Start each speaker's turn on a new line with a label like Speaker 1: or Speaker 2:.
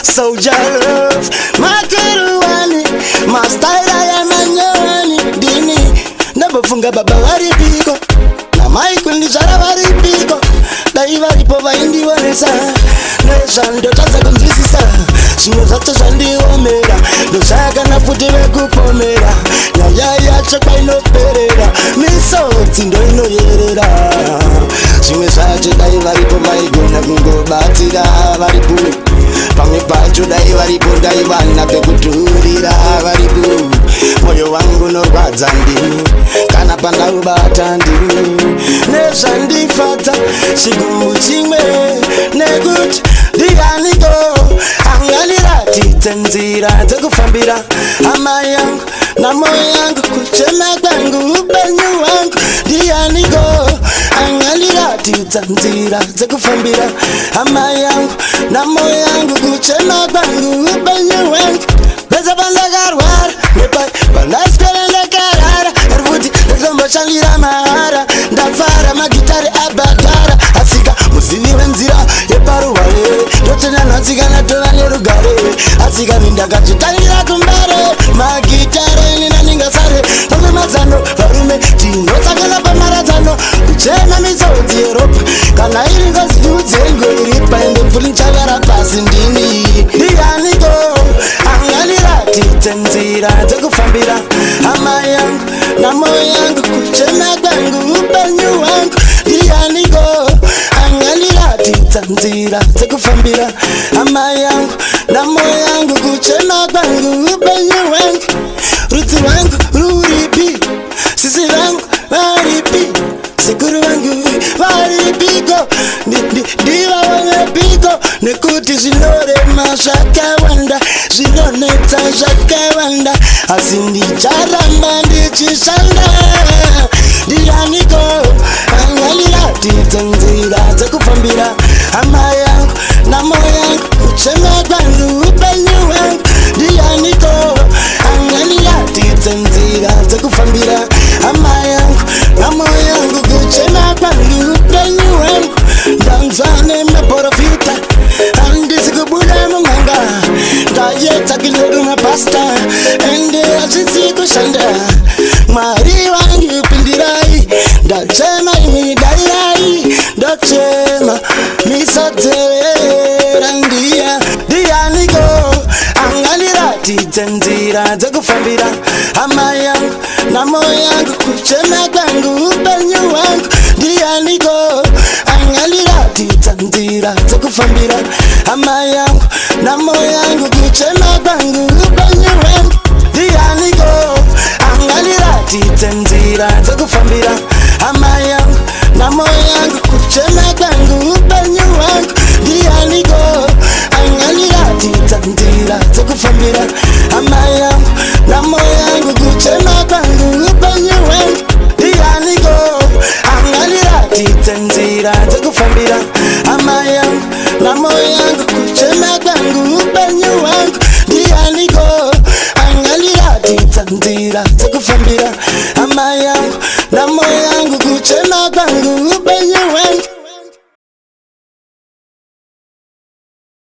Speaker 1: soldier love. Makeruani, mastyle ya manyani. Dini, nabofunga baba waripiko. Na maikundi jara waripiko. Daiva ripo vaindi wanesa. Nesha ndo taza kumzisisa. Shimo zato shandi omera. Doshaga na futi wekupomera. Ya chakwa ino perera. Miso tindo ino yerera. Shime sache daiva ripo vaigona kungo batira varipu. Pame pacho daiva ripo daiva na pekuturira varipu. Moyo wangu no rwadza ndini. Kana panda ubata ndini. Nesha ndifata. Shigumu chimwe. Negut. Dianigo. Angalirati tenzira tekufambira ama yangu na moyo yangu kuchema kwangu upenyu wangu. Dianigo. Angalirati tenzira tekufambira ama yangu na moyo yangu kuchema kwangu upenyu wangu. Beza bandagarwara nepai banaskele nekarara ervuti netombo shalira mahara ndafara magitari abadara asika muzini wenzira yeparuware ndotena natsika natora nerugare asika mindakachitangira kumbare magitare ninaningasare nomemazano varume tinotsakana pamaradzano kuchena misodzi yeropa kana iri ngozi yudzengo iripa ende mvuli nchavara pasi ndini. Dianiko angalirati tenzira tekufambira ama yangu na moyo yangu kuchena kwangu upenyu wangu. Dianiko angalirati tenzira tekufambira ama yangu na moyo yangu kuchena kwangu upenyu wangu. Ruti wangu ruripi, sisi wangu waripi, sikuru wangu waripiko, diva wangu piko. Nekuti zinore mashaka wanda, zinoneta shaka wanda. Asindi charamba ndichisanda. Dianiko angalirati tenzira tekufambira ama yangu na moyo yangu kuchema kwangu upenyu wangu. Dianiko angalirati tenzira tekufambira ama yangu na moyo yangu kuchema kwangu upenyu wangu. Danzane meporofita andi sikubuda munganga. Dayeta kilodu mapasta ende asisi kushanda. Mari wangu pindirai dachema imidairai dachema misaterandia. Dianiko angalirati tenzira tekufambira ama yangu na moyo yangu kuchema kwangu upenyu wangu. Dianiko angalirati tenzira tekufambira ama yangu na moyo yangu kuchema kwangu upenyu wangu. Dianiko angalirati tenzira tekufambira